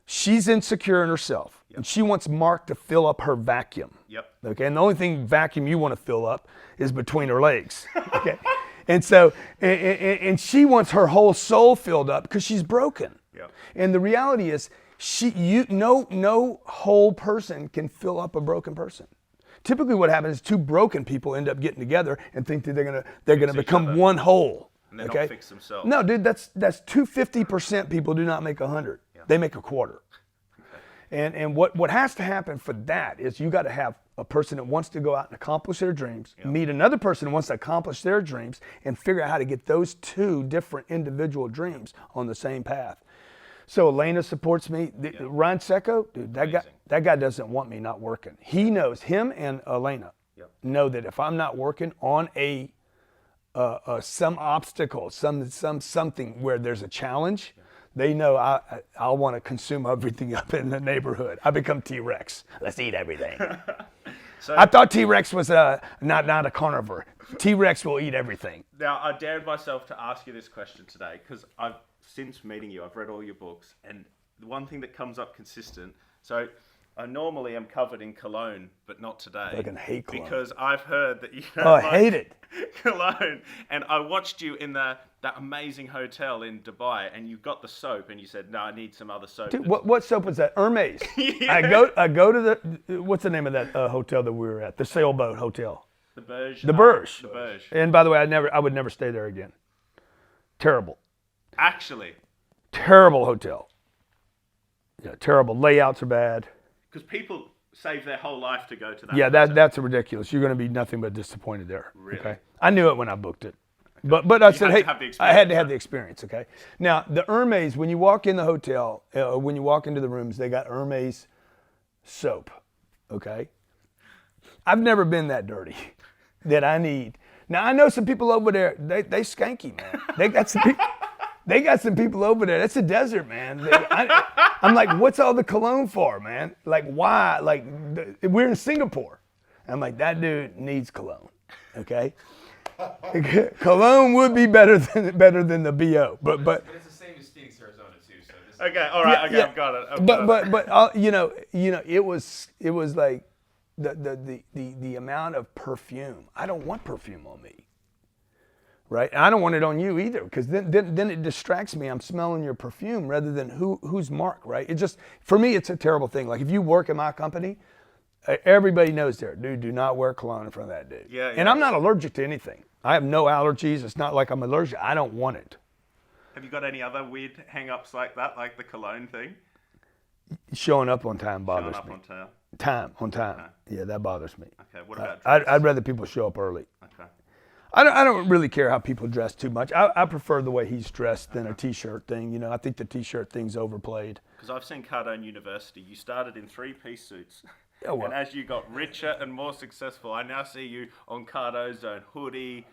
[SPEAKER 2] she's insecure in herself. Yep. And she wants Mark to fill up her vacuum.
[SPEAKER 1] Yep.
[SPEAKER 2] Okay. And the only vacuum you want to fill up is between her legs. Okay. And so, and she wants her whole soul filled up because she's broken.
[SPEAKER 1] Yep.
[SPEAKER 2] And the reality is, no whole person can fill up a broken person. Typically, what happens is two broken people end up getting together and think that they're gonna become one whole.
[SPEAKER 1] And they don't fix themselves.
[SPEAKER 2] No, dude, that's 250% people do not make 100. Yeah. They make a quarter. Okay. And what has to happen for that is you got to have a person that wants to go out and accomplish their dreams, meet another person who wants to accomplish their dreams, and figure out how to get those two different individual dreams on the same path. So Elena supports me. Ryan Secco, dude, that guy doesn't want me not working. He knows, him and Elena know that if I'm not working on some obstacle, something where there's a challenge, they know I'll want to consume everything up in the neighborhood. I become T-Rex. Let's eat everything. So, I thought T-Rex was not a carnivore. T-Rex will eat everything.
[SPEAKER 1] Now, I dared myself to ask you this question today because since meeting you, I've read all your books, and the one thing that comes up consistent, so I normally am covered in cologne, but not today.
[SPEAKER 2] I can hate cologne.
[SPEAKER 1] Because I've heard that you
[SPEAKER 2] I hate it.
[SPEAKER 1] Cologne. And I watched you in that amazing hotel in Dubai, and you got the soap, and you said, no, I need some other soap.
[SPEAKER 2] Dude, what soap was that? Hermes. Yeah. I go to what's the name of that hotel that we were at? The sailboat hotel.
[SPEAKER 1] The Burj.
[SPEAKER 2] The Burj.
[SPEAKER 1] The Burj.
[SPEAKER 2] And by the way, I would never stay there again. Terrible.
[SPEAKER 1] Actually.
[SPEAKER 2] Terrible hotel. Yeah, terrible. Layouts are bad.
[SPEAKER 1] Because people save their whole life to go to that.
[SPEAKER 2] Yeah, that's ridiculous. You're going to be nothing but disappointed there.
[SPEAKER 1] Really?
[SPEAKER 2] Okay. I knew it when I booked it. But I said, hey, I had to have the experience, okay? Now, the Hermes, when you walk in the hotel, when you walk into the rooms, they got Hermes soap, okay? I've never been that dirty that I need. Now, I know some people over there, they skanky, man. They got some people over there. That's a desert, man. I'm like, what's all the cologne for, man? Like, why? Like, we're in Singapore. I'm like, that dude needs cologne, okay? Cologne would be better than the BO, but
[SPEAKER 4] it's the same as Phoenix, Arizona too. So this
[SPEAKER 1] okay, all right, I've got it.
[SPEAKER 2] But you know, it was like the amount of perfume. I don't want perfume on me. Right, and I don't want it on you either, because then it distracts me. I'm smelling your perfume rather than who's Mark, right? It just, for me, it's a terrible thing. Like if you work in my company, everybody knows there, dude, do not wear cologne in front of that dude.
[SPEAKER 1] Yeah.
[SPEAKER 2] And I'm not allergic to anything. I have no allergies. It's not like I'm allergic. I don't want it.
[SPEAKER 1] Have you got any other weird hang-ups like that, like the cologne thing?
[SPEAKER 2] Showing up on time bothers
[SPEAKER 1] Showing up
[SPEAKER 2] me.
[SPEAKER 1] on time.
[SPEAKER 2] Time on time.
[SPEAKER 1] Okay.
[SPEAKER 2] Yeah, that bothers me.
[SPEAKER 1] Okay, what about dress?
[SPEAKER 2] I'd rather people show up early.
[SPEAKER 1] Okay.
[SPEAKER 2] I don't really care how people dress too much. I prefer the way he's dressed than a T-shirt thing. You know, I think the T-shirt thing's overplayed.
[SPEAKER 1] Because I've seen Cardone University. You started in 3-piece suits.
[SPEAKER 2] Oh, well.
[SPEAKER 1] And as you got richer and more successful, I now see you on Cardone's own hoodie,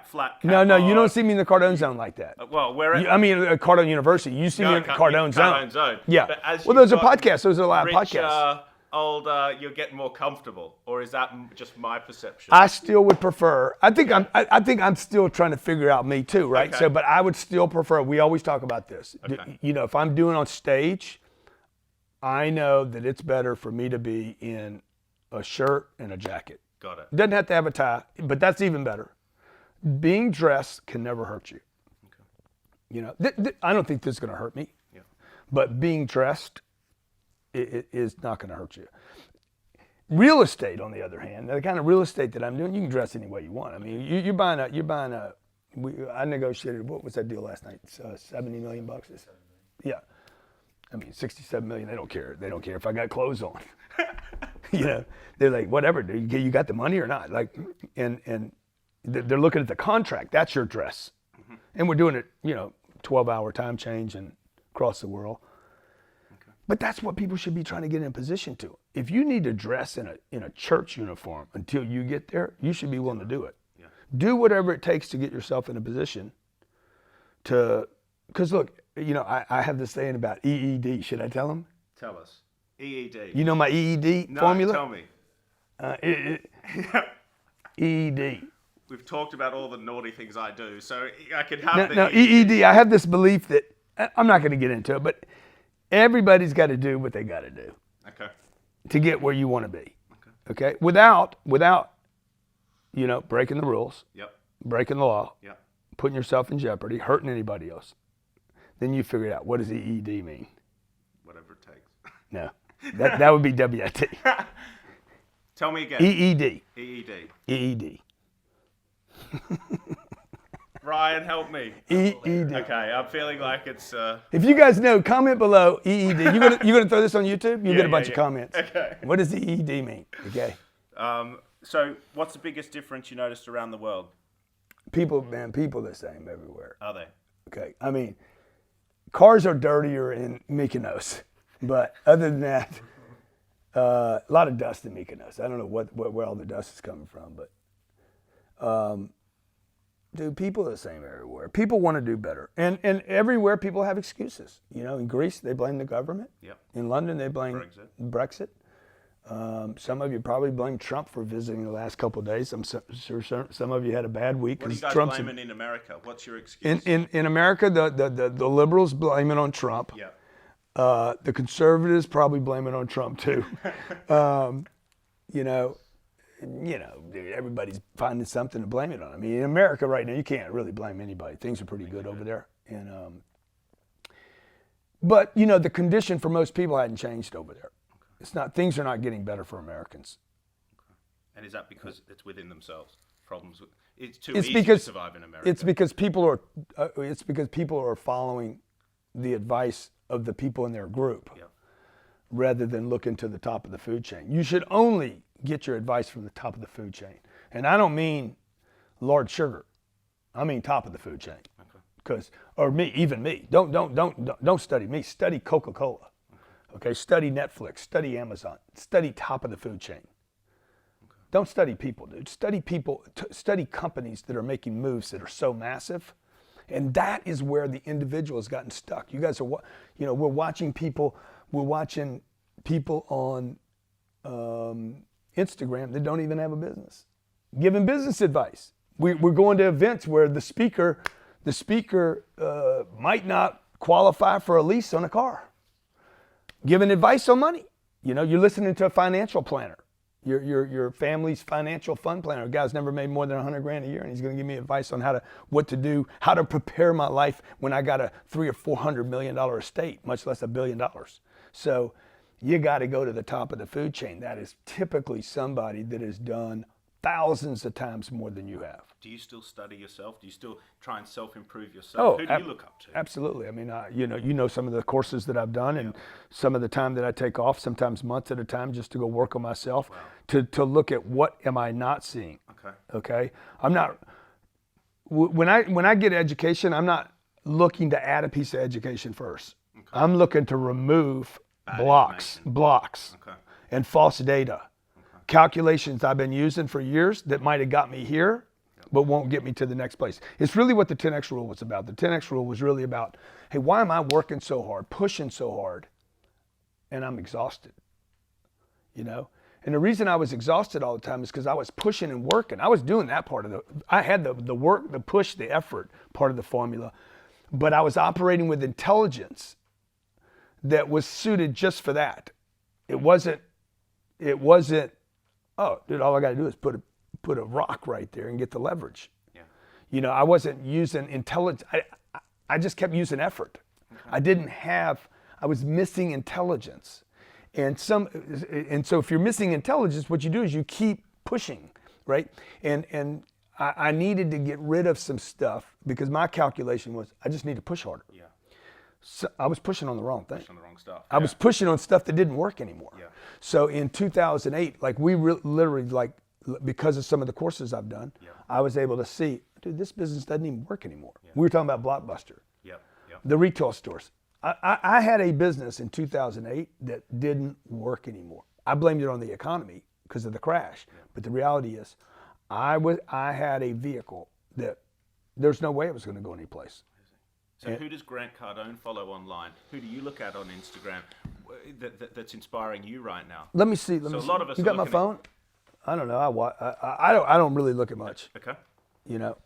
[SPEAKER 1] flat cap.
[SPEAKER 2] No, you
[SPEAKER 1] on.
[SPEAKER 2] don't see me in the Cardone zone like that.
[SPEAKER 1] Well, where
[SPEAKER 2] I mean, Cardone University. You see me in the Cardone zone. Yeah.
[SPEAKER 1] But as
[SPEAKER 2] Well,
[SPEAKER 1] you
[SPEAKER 2] those are
[SPEAKER 1] got
[SPEAKER 2] podcasts. Those are live
[SPEAKER 1] richer,
[SPEAKER 2] podcasts.
[SPEAKER 1] older, you're getting more comfortable, or is that just my perception?
[SPEAKER 2] I still would prefer. I think I'm still trying to figure out me too, right?
[SPEAKER 1] Okay.
[SPEAKER 2] So, but I would still prefer. We always talk about this.
[SPEAKER 1] Okay.
[SPEAKER 2] You know, if I'm doing on stage, I know that it's better for me to be in a shirt and a jacket.
[SPEAKER 1] Got it.
[SPEAKER 2] Doesn't have to have a tie, but that's even better. Being dressed can never hurt you.
[SPEAKER 1] Okay.
[SPEAKER 2] You know, I don't think this is going to hurt me.
[SPEAKER 1] Yeah.
[SPEAKER 2] But being dressed it is not going to hurt you. Real estate, on the other hand, the kind of real estate that I'm doing, you can dress any way you want. I mean, you're buying a. I negotiated. What was that deal last night? $70 million. Yeah. I mean, 67 million. They don't care. They don't care if I got clothes on. You know, they're like, whatever. Dude, you got the money or not? Like, and they're looking at the contract. That's your dress. Mm-hmm. And we're doing it. 12-hour time change and across the world. Okay. But that's what people should be trying to get in a position to. If you need to dress in a church uniform until you get there, you should be willing to do it. Yeah. Do whatever it takes to get yourself in a position to. Because look, I have this saying about EED. Should I tell them?
[SPEAKER 1] Tell us. EED.
[SPEAKER 2] You know my EED formula?
[SPEAKER 1] Tell me.
[SPEAKER 2] EED.
[SPEAKER 1] We've talked about all the naughty things I do, so I could have the
[SPEAKER 2] EED. I have this belief that, I'm not going to get into it, but everybody's got to do what they got to do.
[SPEAKER 1] Okay.
[SPEAKER 2] To get where you want to be. Okay? Without breaking the rules.
[SPEAKER 1] Yep.
[SPEAKER 2] Breaking the law.
[SPEAKER 1] Yep.
[SPEAKER 2] Putting yourself in jeopardy, hurting anybody else. Then you figure it out. What does EED mean?
[SPEAKER 1] Whatever it takes.
[SPEAKER 2] No. That would be WIT.
[SPEAKER 1] Tell me again.
[SPEAKER 2] EED.
[SPEAKER 1] EED.
[SPEAKER 2] EED.
[SPEAKER 1] Ryan, help me.
[SPEAKER 2] EED.
[SPEAKER 1] Okay, I'm feeling like it's.
[SPEAKER 2] If you guys know, comment below EED. You gonna throw this on YouTube? You get a bunch of comments.
[SPEAKER 1] Okay.
[SPEAKER 2] What does EED mean? Okay.
[SPEAKER 1] So, what's the biggest difference you noticed around the world?
[SPEAKER 2] People the same everywhere.
[SPEAKER 1] Are they?
[SPEAKER 2] Okay. I mean, cars are dirtier in Mykonos, but other than that, a lot of dust in Mykonos. I don't know where all the dust is coming from, but. Dude, people are the same everywhere. People want to do better. And everywhere people have excuses. In Greece, they blame the government.
[SPEAKER 1] Yep.
[SPEAKER 2] In London, they blame Brexit. Some of you probably blame Trump for visiting the last couple of days. I'm sure some of you had a bad week.
[SPEAKER 1] What are you guys
[SPEAKER 2] Trump's
[SPEAKER 1] blaming in America? What's your excuse?
[SPEAKER 2] In America, the liberals blame it on Trump.
[SPEAKER 1] Yeah.
[SPEAKER 2] The conservatives probably blame it on Trump too. Everybody's finding something to blame it on. I mean, in America right now, you can't really blame anybody. Things are pretty good over there. But the condition for most people hadn't changed over there. Okay. Things are not getting better for Americans.
[SPEAKER 1] Okay. And is that because it's within themselves? It's too easy to survive in America.
[SPEAKER 2] It's because people are following the advice of the people in their group, rather than looking to the top of the food chain. You should only get your advice from the top of the food chain. And I don't mean Lord Sugar. I mean top of the food chain. Okay. Even me. Don't study me. Study Coca-Cola. Okay. Study Netflix. Study Amazon. Study top of the food chain. Okay. Don't study people, dude. Study people. Study companies that are making moves that are so massive. And that is where the individual has gotten stuck. You guys are, we're watching people on Instagram that don't even have a business, giving business advice. We're going to events where the speaker might not qualify for a lease on a car, giving advice on money. You're listening to a financial planner, your family's financial fund planner. A guy's never made more than $100,000 a year, and he's going to give me advice on what to do, how to prepare my life when I got a $300 or $400 million estate, much less $1 billion. So you got to go to the top of the food chain. That is typically somebody that has done thousands of times more than you have.
[SPEAKER 1] Do you still study yourself? Do you still try and self-improve yourself? Who do you look up to?
[SPEAKER 2] Absolutely. I mean, you know some of the courses that I've done, and some of the time that I take off, sometimes months at a time, just to go work on myself, to look at what am I not seeing. Okay. I'm not. When I get education, I'm not looking to add a piece of education first. I'm looking to remove blocks, and false data. Calculations I've been using for years that might have got me here, but won't get me to the next place. It's really what the 10X rule was about. The 10X rule was really about, hey, why am I working so hard, pushing so hard, and I'm exhausted? You know? And the reason I was exhausted all the time is because I was pushing and working. I was doing that part of I had the work, the push, the effort part of the formula, but I was operating with intelligence that was suited just for that. It wasn't, oh, dude, all I got to do is put a rock right there and get the leverage. Yeah. You know, I wasn't using intelligence. I just kept using effort. I was missing intelligence. And so if you're missing intelligence, what you do is you keep pushing, right? And I needed to get rid of some stuff because my calculation was I just need to push harder. Yeah. So I was pushing on the wrong thing.
[SPEAKER 1] Pushing on the wrong stuff.
[SPEAKER 2] I was pushing on stuff that didn't work anymore. Yeah. So in 2008, like literally, like because of some of the courses I've done, I was able to see, dude, this business doesn't even work anymore. Yeah. We were talking about Blockbuster. The retail stores. I had a business in 2008 that didn't work anymore. I blamed it on the economy because of the crash. Yeah. But the reality is, I had a vehicle that there's no way it was going to go anyplace.
[SPEAKER 1] So who does Grant Cardone follow online? Who do you look at on Instagram that's inspiring you right now?
[SPEAKER 2] Let me see. A lot of us. You got my phone? I don't know. I don't really look at much.
[SPEAKER 1] Okay.
[SPEAKER 2] You know.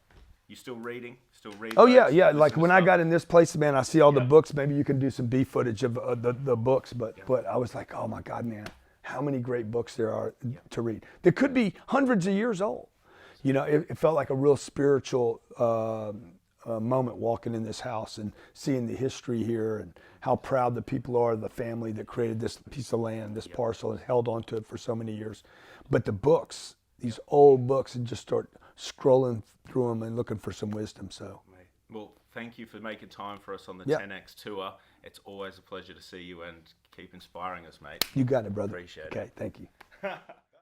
[SPEAKER 1] You still reading?
[SPEAKER 2] Oh yeah. Like when I got in this place, man, I see all the books. Maybe you can do some B footage of the books, but I was like, oh my God, man, how many great books there are to read. They could be hundreds of years old. You know, it felt like a real spiritual moment walking in this house and seeing the history here and how proud the people are, the family that created this piece of land, this parcel, and held on to it for so many years. But the books, these old books, and just start scrolling through them and looking for some wisdom. So,
[SPEAKER 1] well, thank you for making time for us on the 10X tour. It's always a pleasure to see you and keep inspiring us, mate.
[SPEAKER 2] You got it, brother.
[SPEAKER 1] Appreciate it.
[SPEAKER 2] Okay, thank you.